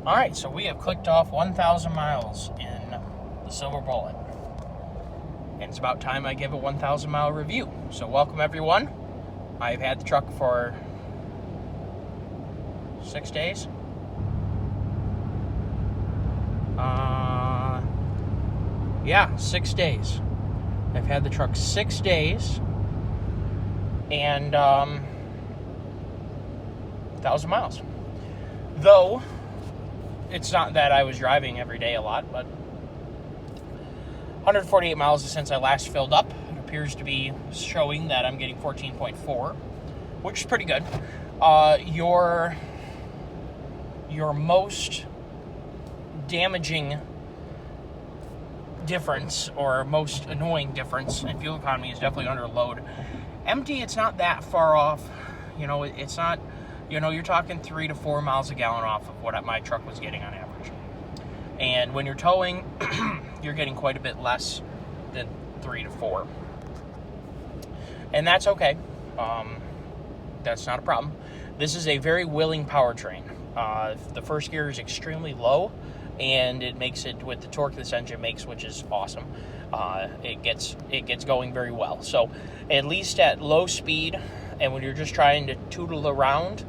All right, so we have clicked off 1,000 miles in the Silver Bullet. And it's about time I give a 1,000 mile review. So welcome everyone. I've had the truck for 6 days. Yeah, 6 days. I've had the truck 6 days. And 1,000 miles. Though it's not that I was driving every day a lot, but 148 miles since I last filled up. It appears to be showing that I'm getting 14.4, which is pretty good. Your most damaging difference, or most annoying difference in fuel economy, is definitely under load. Empty, it's not that far off. You know, it's not, you're talking 3 to 4 miles a gallon off of what my truck was getting on average. And when you're towing, you're getting quite a bit less than 3 to 4. And that's okay. That's not a problem. This is a very willing powertrain. The first gear is extremely low, and it makes it with the torque this engine makes, which is awesome. It gets going very well. So at least at low speed, and when you're just trying to tootle around,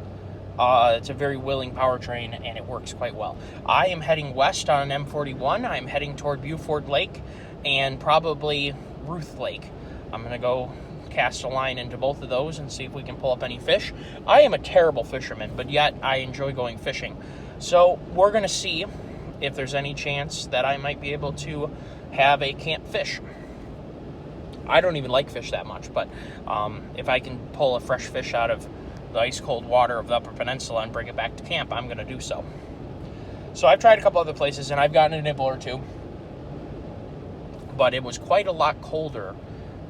it's a very willing powertrain, and it works quite well. I am heading west on an M41. I'm heading toward Beaufort Lake and probably Ruth Lake. I'm going to go cast a line into both of those and see if we can pull up any fish. I am a terrible fisherman, but yet I enjoy going fishing. So we're going to see if there's any chance that I might be able to have a camp fish. I don't even like fish that much, but if I can pull a fresh fish out of the ice-cold water of the Upper Peninsula and bring it back to camp, I'm going to do so. So I've tried a couple other places, and I've gotten a nibble or two, but it was quite a lot colder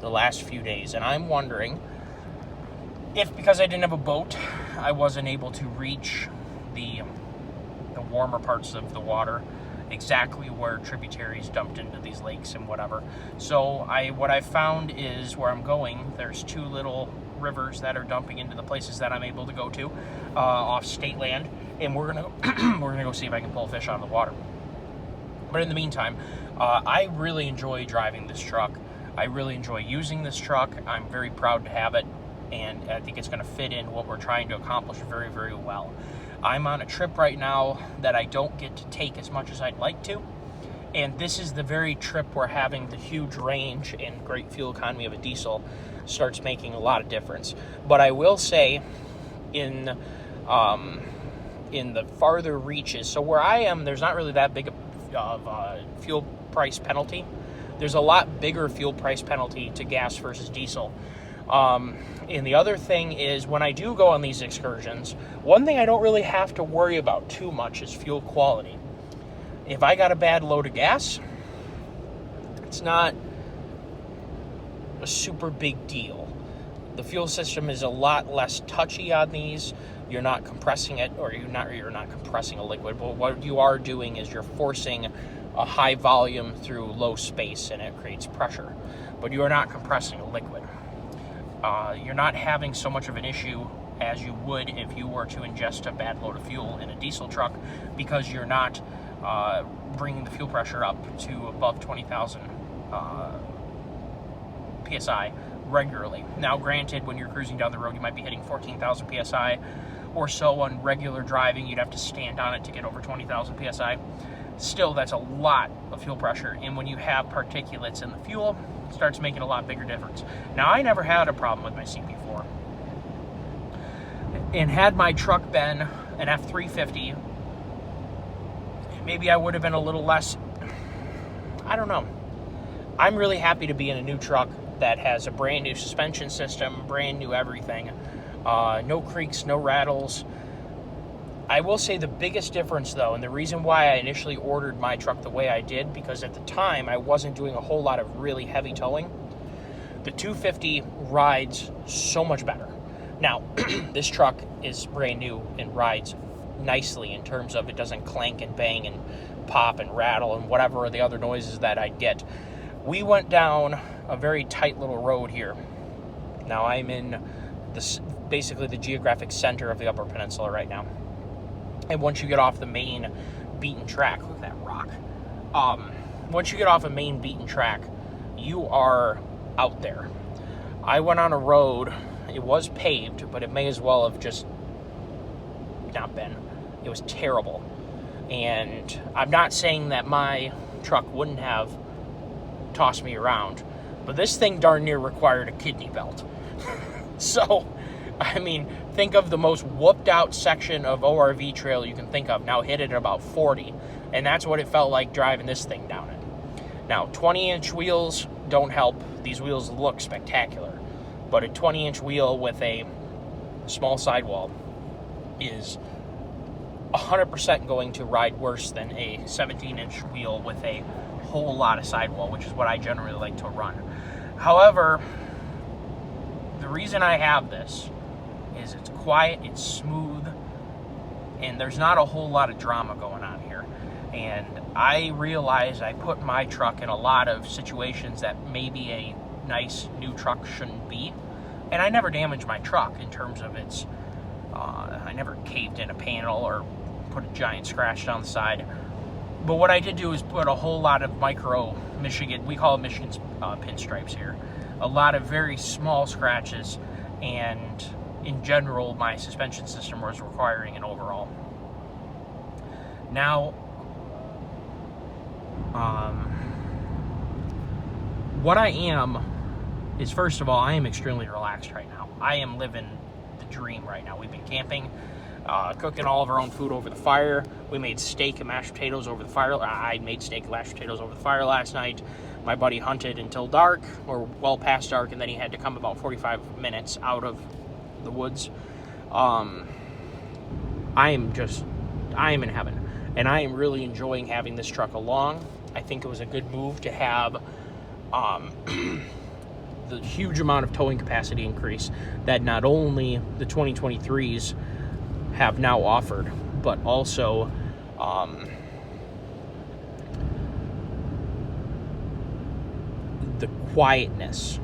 the last few days, and I'm wondering if, because I didn't have a boat, I wasn't able to reach the warmer parts of the water, exactly where tributaries dumped into these lakes and whatever. So what I found is, where I'm going, there's 2 little rivers that are dumping into the places that I'm able to go to off state land, and we're gonna go see if I can pull fish out of the water. But in the meantime, I really enjoy driving this truck. I really enjoy using this truck. I'm very proud to have it, and I think it's going to fit in what we're trying to accomplish very, very well. I'm on a trip right now that I don't get to take as much as I'd like to, and this is the very trip where having the huge range and great fuel economy of a diesel starts making a lot of difference. But I will say, in the farther reaches, so where I am, there's not really that big of a fuel price penalty. There's a lot bigger fuel price penalty to gas versus diesel. And the other thing is, when I do go on these excursions, one thing I don't really have to worry about too much is fuel quality. If I got a bad load of gas, it's not a super big deal. The fuel system is a lot less touchy on these. You're not compressing it, or you're not compressing a liquid, but what you are doing is you're forcing a high volume through low space, and it creates pressure. But you are not compressing a liquid. You're not having so much of an issue as you would if you were to ingest a bad load of fuel in a diesel truck, because you're not bringing the fuel pressure up to above 20,000 PSI regularly. Now, granted, when you're cruising down the road, you might be hitting 14,000 PSI or so on regular driving. You'd have to stand on it to get over 20,000 PSI. Still, that's a lot of fuel pressure, and when you have particulates in the fuel, it starts making a lot bigger difference. Now, I never had a problem with my CP4, and had my truck been an F350, maybe I would have been a little less. I don't know. I'm really happy to be in a new truck that has a brand new suspension system, brand new everything, no creaks, no rattles. I will say the biggest difference, though, and the reason why I initially ordered my truck the way I did, because at the time I wasn't doing a whole lot of really heavy towing, the 250 rides so much better. Now, this truck is brand new and rides nicely in terms of it doesn't clank and bang and pop and rattle and whatever are the other noises that I'd get. We went down a very tight little road here. Now, I'm in basically the geographic center of the Upper Peninsula right now. And once you get off the main beaten track, look at that rock. Once you get off a main beaten track, you are out there. I went on a road, it was paved, but it may as well have just not been. It was terrible. And I'm not saying that my truck wouldn't have tossed me around, but this thing darn near required a kidney belt. So, I mean, think of the most whooped out section of ORV trail you can think of. Now hit it at about 40, and that's what it felt like driving this thing down it. Now, 20-inch wheels don't help. These wheels look spectacular, but a 20-inch wheel with a small sidewall is 100% going to ride worse than a 17-inch wheel with a whole lot of sidewall, which is what I generally like to run. However, the reason I have this is it's quiet, it's smooth, and there's not a whole lot of drama going on here. And I realize I put my truck in a lot of situations that maybe a nice new truck shouldn't be. And I never damaged my truck in terms of its, I never caved in a panel or put a giant scratch down the side. But what I did do is put a whole lot of micro Michigan, we call it Michigan's pinstripes here. A lot of very small scratches, and in general, my suspension system was requiring an overhaul. Now, what I am is, first of all, I am extremely relaxed right now. I am living the dream right now. We've been camping, cooking all of our own food over the fire. We made steak and mashed potatoes over the fire. I made steak and mashed potatoes over the fire last night. My buddy hunted until dark, or well past dark, and then he had to come about 45 minutes out of the woods. I am in heaven, and I am really enjoying having this truck along. I think it was a good move to have the huge amount of towing capacity increase that not only the 2023s have now offered, but also the quietness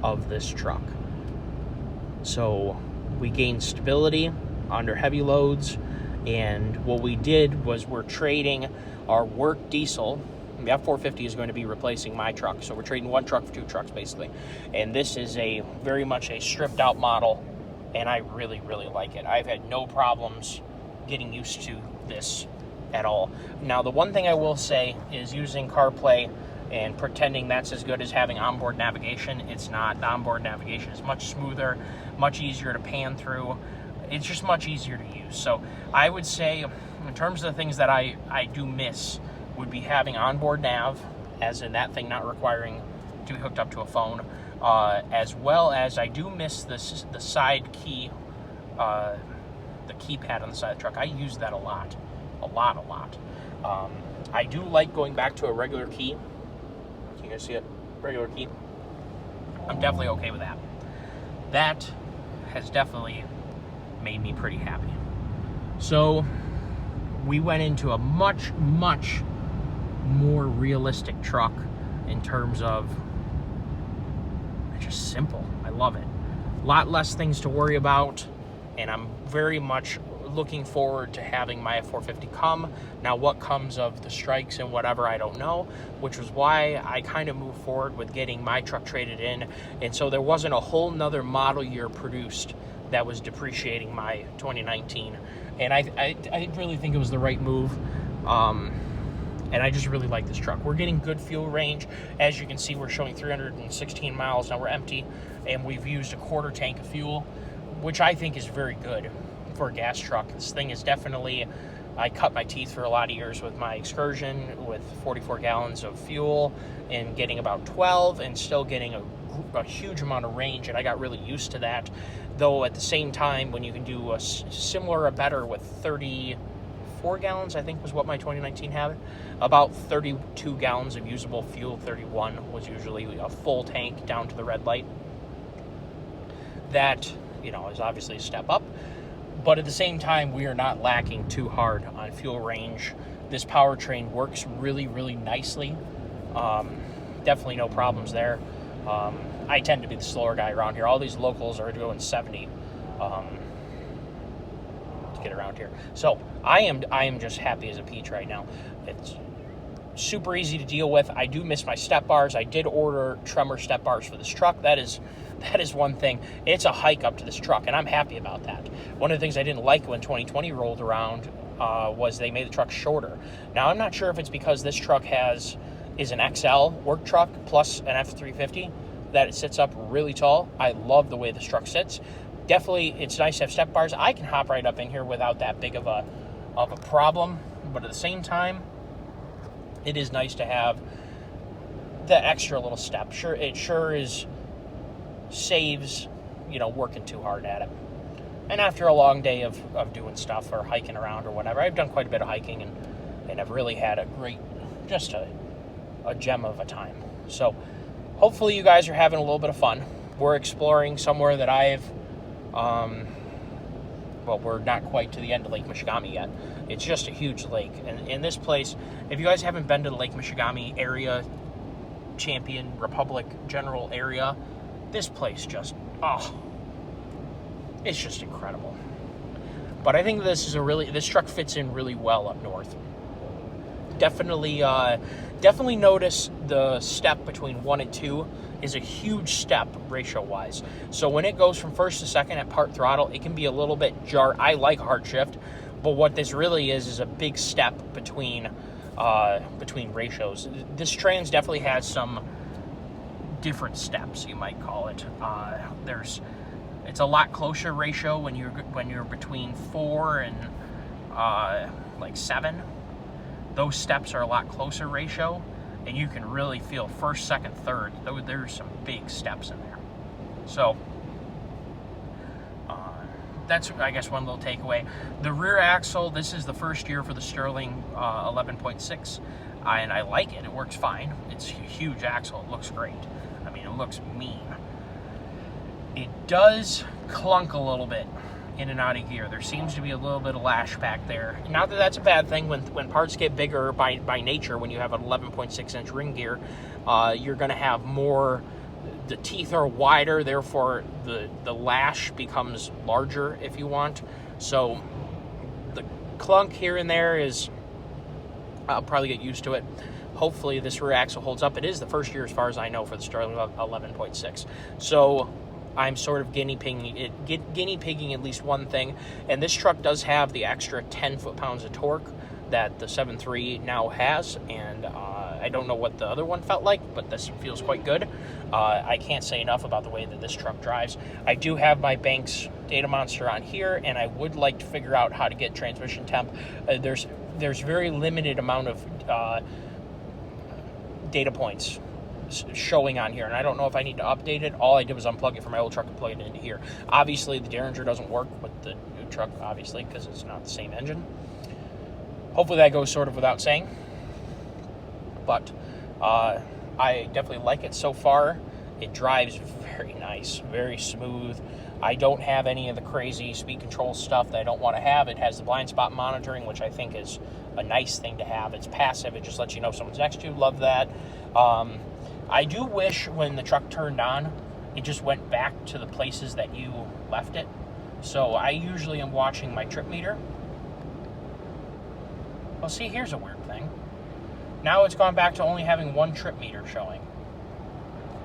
of this truck. So we gained stability under heavy loads, and what we did was we're trading our work diesel. The F450 is going to be replacing my truck, so we're trading one truck for two trucks basically. And this is a very much a stripped out model, and I really, really like it. I've had no problems getting used to this at all. Now, the one thing I will say is using CarPlay and pretending that's as good as having onboard navigation. It's not. The onboard navigation is much smoother, much easier to pan through. It's just much easier to use. So I would say, in terms of the things that I do miss, would be having onboard nav, as in that thing not requiring to be hooked up to a phone, as well as I do miss the side key, the keypad on the side of the truck. I use that a lot. I do like going back to a regular key. Can you guys see it? Regular key. I'm definitely okay with that. That has definitely made me pretty happy. So we went into a much, much more realistic truck in terms of it's just simple. I love it. A lot less things to worry about, and I'm very much looking forward to having my F450 come. Now, what comes of the strikes and whatever, I don't know, which was why I kind of moved forward with getting my truck traded in, and so there wasn't a whole nother model year produced that was depreciating my 2019, and I really think it was the right move, and I just really like this truck. We're getting good fuel range. As you can see, we're showing 316 miles. Now we're empty, and we've used a quarter tank of fuel, which I think is very good for a gas truck. This thing is definitely, I cut my teeth for a lot of years with my Excursion with 44 gallons of fuel and getting about 12 and still getting a huge amount of range, and I got really used to that. Though at the same time, when you can do a similar or better with 34 gallons, I think was what my 2019 had, about 32 gallons of usable fuel, 31 was usually a full tank down to the red light. That, is obviously a step up. But at the same time, we are not lacking too hard on fuel range. This powertrain works really, really nicely. Definitely no problems there. I tend to be the slower guy around here. All these locals are doing 70. get around here. So I am just happy as a peach right now. It's super easy to deal with. I do miss my step bars. I did order Tremor step bars for this truck. That is one thing. It's a hike up to this truck, and I'm happy about that. One of the things I didn't like when 2020 rolled around was they made the truck shorter. Now, I'm not sure if it's because this truck is an XL work truck plus an F350 that it sits up really tall. I love the way this truck sits. Definitely, it's nice to have step bars. I can hop right up in here without that big of a problem, but at the same time, it is nice to have the extra little step. It sure saves, working too hard at it. And after a long day of doing stuff or hiking around or whatever, I've done quite a bit of hiking and I've really had a gem of a time. So hopefully you guys are having a little bit of fun. We're exploring somewhere that we're not quite to the end of Lake Michigamme yet. It's just a huge lake. And in this place, if you guys haven't been to the Lake Michigamme area, Champion, Republic, General area, this place it's just incredible. But I think this truck fits in really well up north. Definitely notice the step between 1 and 2 is a huge step ratio-wise. So when it goes from first to second at part throttle, it can be a little bit I like hard shift, but what this really is a big step between ratios. This Trans definitely has some different steps, you might call it. It's a lot closer ratio when you're between 4 and 7. Those steps are a lot closer ratio, and you can really feel first, second, third. There's some big steps in there. So that's, I guess, one little takeaway. The rear axle, this is the first year for the Sterling 11.6, and I like it. It works fine. It's a huge axle. It looks great. I mean, it looks mean. It does clunk a little bit in and out of gear. There seems to be a little bit of lash back there. Not that that's a bad thing. When parts get bigger by nature, when you have an 11.6-inch ring gear, you're going to have more. The teeth are wider, therefore the lash becomes larger if you want. So the clunk here and there I'll probably get used to it. Hopefully this rear axle holds up. It is the first year, as far as I know, for the Sterling 11.6. So I'm sort of guinea pigging at least one thing. And this truck does have the extra 10 foot-pounds of torque that the 7.3 now has, and I don't know what the other one felt like, but this feels quite good. I can't say enough about the way that this truck drives. I do have my Banks Data Monster on here, and I would like to figure out how to get transmission temp. There's very limited amount of data points showing on here, and I don't know if I need to update it. All I did was unplug it from my old truck and plug it into here. Obviously, the Derringer doesn't work with the new truck, obviously, because it's not the same engine. Hopefully that goes sort of without saying. But I definitely like it so far. It drives very nice, very smooth. I don't have any of the crazy speed control stuff that I don't want to have. It has the blind spot monitoring, which I think is a nice thing to have. It's passive. It just lets you know if someone's next to you. Love that. I do wish when the truck turned on, it just went back to the places that you left it. So I usually am watching my trip meter. Well, see, here's a weird thing. Now it's gone back to only having one trip meter showing.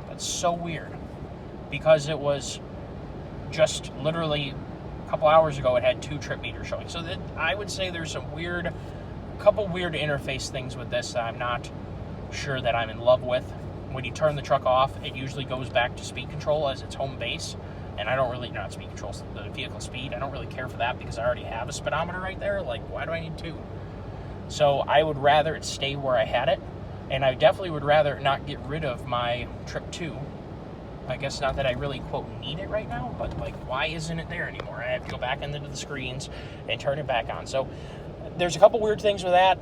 That's so weird. Because it was just literally a couple hours ago, it had 2 trip meters showing. So that I would say there's some couple weird interface things with this that I'm not sure that I'm in love with. When you turn the truck off, it usually goes back to speed control as its home base. And I don't really, not speed control, the vehicle speed, I don't really care for that because I already have a speedometer right there. Like, why do I need 2? So I would rather it stay where I had it. And I definitely would rather not get rid of my Trip 2. I guess not that I really, quote, need it right now, but, like, why isn't it there anymore? I have to go back into the screens and turn it back on. So there's a couple weird things with that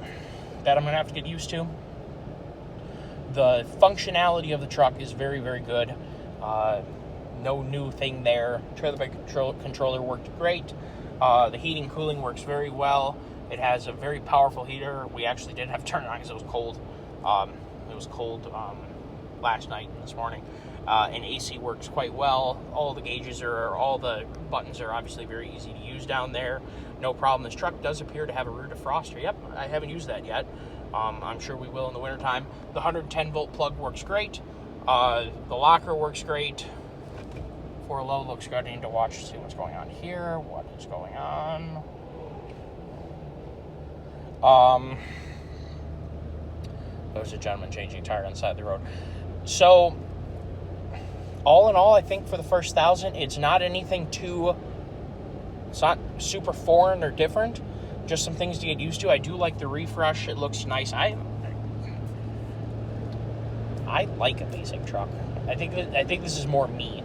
I'm going to have to get used to. The functionality of the truck is very, very good. No new thing there. Trailer by controller worked great. The heating and cooling works very well. It has a very powerful heater. We actually did have to turn it on because it was cold. It was cold last night and this morning. and AC works quite well. All the buttons are obviously very easy to use down there. No problem. This truck does appear to have a rear defroster. Yep, I haven't used that yet. I'm sure we will in the wintertime. The 110 volt plug works great. The locker works great. 4 low looks good. I need to watch to see what's going on here. What is going on? There's a gentleman changing tire on the side of the road. So, all in all, I think for the first 1,000, it's not super foreign or different. Just some things to get used to. I do like the refresh. It looks nice. I like a basic truck. I think this is more me.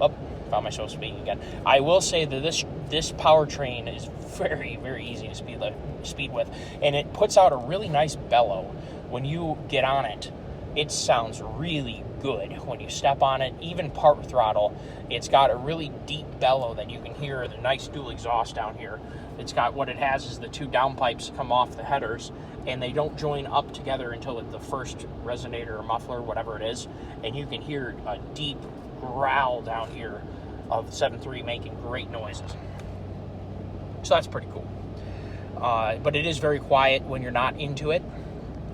Oh, found myself speaking again. I will say that this powertrain is very, very easy to speed with, and it puts out a really nice bellow when you get on it. It sounds really good when you step on it. Even part throttle, it's got a really deep bellow that you can hear. The nice dual exhaust down here. It's got, what it has is the 2 downpipes come off the headers, and they don't join up together until the first resonator or muffler, whatever it is, and you can hear a deep growl down here of the 7.3 making great noises. So that's pretty cool. But it is very quiet when you're not into it.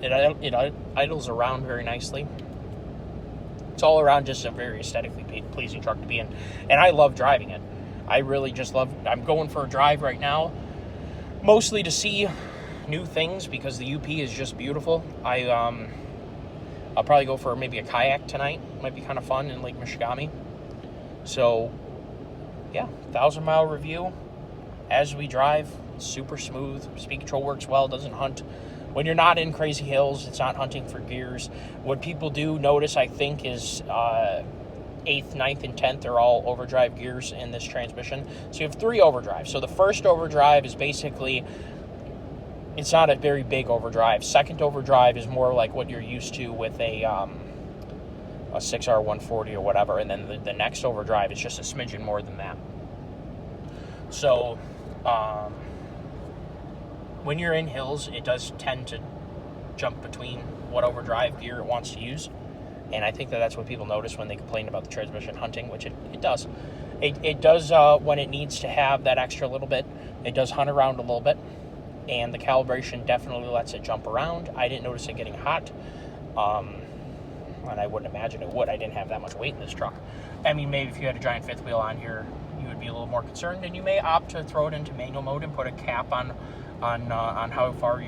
It idles around very nicely. It's all around just a very aesthetically pleasing truck to be in. And I love driving it. I really just love it. I'm going for a drive right now, mostly to see new things because the UP is just beautiful. I'll probably go for maybe a kayak tonight. Might be kind of fun in Lake Michigamme. So, yeah, 1,000-mile review. As we drive, super smooth. Speed control works well, doesn't hunt. When you're not in crazy hills, it's not hunting for gears. What people do notice, I think, is 8th, 9th, and 10th are all overdrive gears in this transmission. So you have 3 overdrives. So the first overdrive is basically, it's not a very big overdrive. Second overdrive is more like what you're used to with a 6R140 or whatever. And then the next overdrive is just a smidgen more than that. So, when you're in hills, it does tend to jump between what overdrive gear it wants to use. And I think that's what people notice when they complain about the transmission hunting, which it does. It does when it needs to have that extra little bit. It does hunt around a little bit. And the calibration definitely lets it jump around. I didn't notice it getting hot. And I wouldn't imagine it would. I didn't have that much weight in this truck. I mean, maybe if you had a giant fifth wheel on here, you would be a little more concerned. And you may opt to throw it into manual mode and put a cap on how far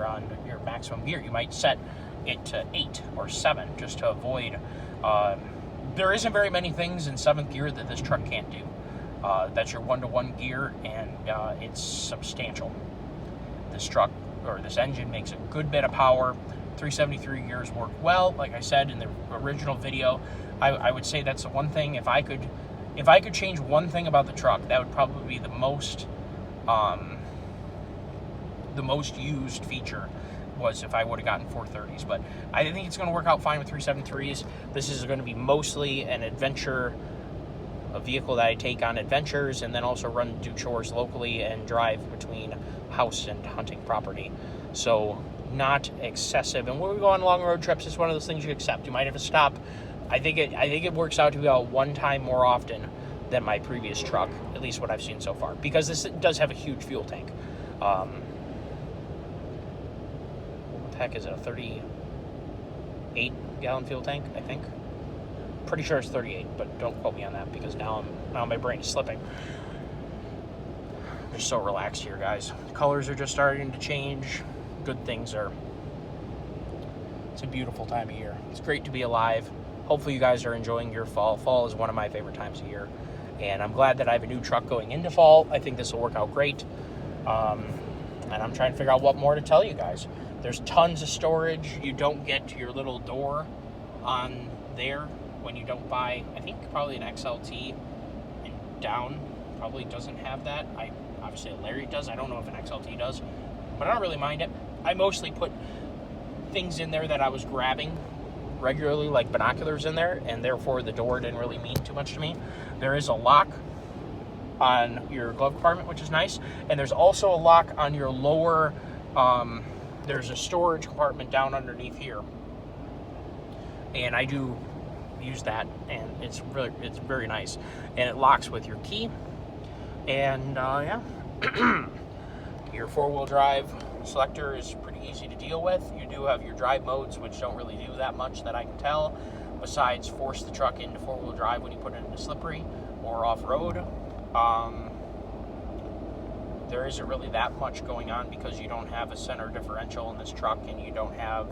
on your maximum gear. You might set it to 8 or 7 just to avoid. There isn't very many things in 7th gear that this truck can't do. That's your 1-to-1 gear, and it's substantial. This truck, or this engine, makes a good bit of power. 373 gears work well. Like I said in the original video, I would say that's the one thing. If I could change one thing about the truck, that would probably be the most used feature was if I would have gotten 430s. But I think it's going to work out fine with 373s. This is going to be mostly an adventure, a vehicle that I take on adventures and then also do chores locally and drive between house and hunting property. So not excessive. And when we go on long road trips, it's one of those things you accept. You might have to stop. I think it works out to be out one time more often than my previous truck, at least what I've seen so far, because this does have a huge fuel tank. What the heck is it, a 38-gallon fuel tank, I think? Pretty sure it's 38, but don't quote me on that because now my brain is slipping. I'm just so relaxed here, guys. The colors are just starting to change. Good things are. It's a beautiful time of year. It's great to be alive. Hopefully you guys are enjoying your fall. Fall is one of my favorite times of year. And I'm glad that I have a new truck going into fall. I think this will work out great. And I'm trying to figure out what more to tell you guys. There's tons of storage. You don't get your little door on there when you don't buy, I think probably an XLT and down probably doesn't have that. Obviously a Lariat does. I don't know if an XLT does, but I don't really mind it. I mostly put things in there that I was grabbing regularly, like binoculars in there, and therefore the door didn't really mean too much to me. There is a lock on your glove compartment, which is nice, and there's also a lock on your lower, there's a storage compartment down underneath here, and I do used that, and it's very nice, and it locks with your key. And yeah, your 4-wheel drive selector is pretty easy to deal with. You do have your drive modes, which don't really do that much that I can tell, besides force the truck into 4-wheel drive when you put it into slippery or off-road. There isn't really that much going on because you don't have a center differential in this truck, and you don't have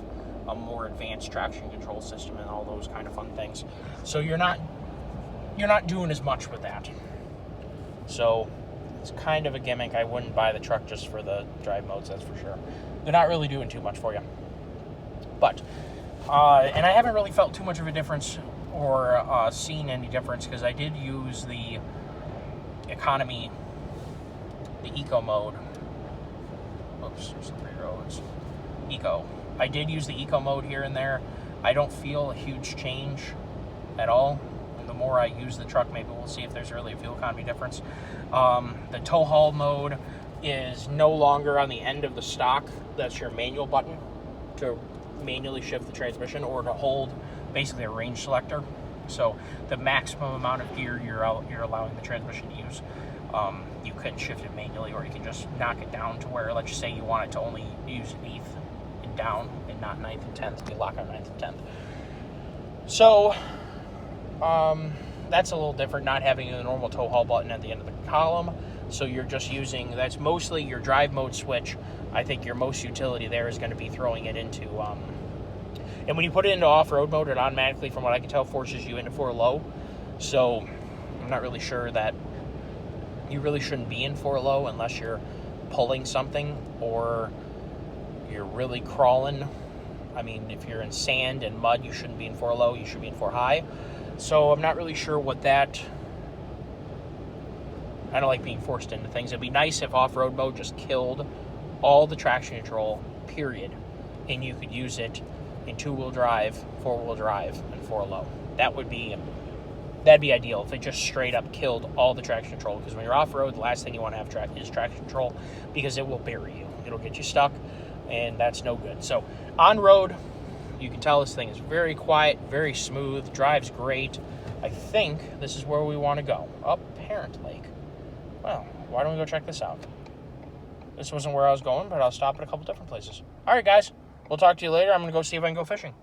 a more advanced traction control system and all those kind of fun things. So you're not doing as much with that. So it's kind of a gimmick. I wouldn't buy the truck just for the drive modes, that's for sure. They're not really doing too much for you. But and I haven't really felt too much of a difference or seen any difference, because I did use the economy, the eco mode. Oops, slippery roads. Eco. I did use the eco mode here and there. I don't feel a huge change at all. And the more I use the truck, maybe we'll see if there's really a fuel economy difference. The tow haul mode is no longer on the end of the stock. That's your manual button to manually shift the transmission, or to hold basically a range selector. So the maximum amount of gear you're allowing the transmission to use. You can shift it manually, or you can just knock it down to where, let's just say you want it to only use 8th and down and not 9th and 10th. You lock on 9th and 10th. So that's a little different, not having the normal tow haul button at the end of the column. So you're just using, that's mostly your drive mode switch. I think your most utility there is going to be throwing it into, and when you put it into off-road mode, it automatically, from what I can tell, forces you into 4 low. So I'm not really sure that you really shouldn't be in 4 low unless you're pulling something or you're really crawling. I mean, if you're in sand and mud, you shouldn't be in 4 low, you should be in 4 high. So I'm not really sure what that, I don't like being forced into things. It'd be nice if off-road mode just killed all the traction control, period, and you could use it in 2-wheel drive, 4-wheel drive, and 4 low. That'd be ideal if it just straight up killed all the traction control, because when you're off-road, the last thing you want to have is traction control, because it will bury you. It'll get you stuck, and that's no good. So on-road, you can tell this thing is very quiet, very smooth, drives great. I think this is where we want to go, up Parent Lake. Well, why don't we go check this out? This wasn't where I was going, but I'll stop at a couple different places. All right, guys, we'll talk to you later. I'm going to go see if I can go fishing.